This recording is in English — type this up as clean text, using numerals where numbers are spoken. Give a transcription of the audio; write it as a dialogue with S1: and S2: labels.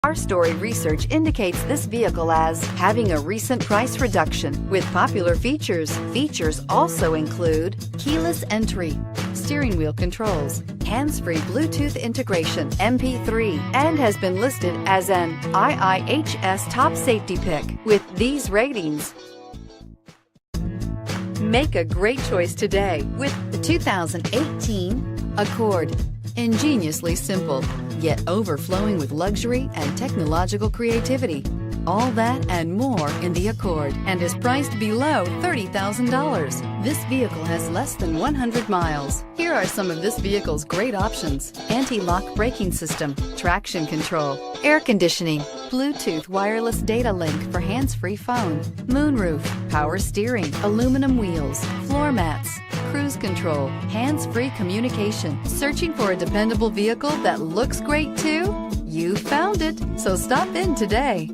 S1: Our story research indicates this vehicle as having a recent price reduction with popular features. Features also include keyless entry, steering wheel controls, hands-free Bluetooth integration, MP3, and has been listed as an IIHS top safety pick with these ratings. Make a great choice today with the 2018 Accord. Ingeniously simple, yet overflowing with luxury and technological creativity. All that and more in the Accord, and is priced below $30,000. This vehicle has less than 100 miles. Here are some of this vehicle's great options: anti-lock braking system, traction control, air conditioning, Bluetooth wireless data link for hands-free phone, moonroof, power steering, aluminum wheels, floor mats, cruise control, hands-free communication. Searching for a dependable vehicle that looks great too? You found it, so stop in today.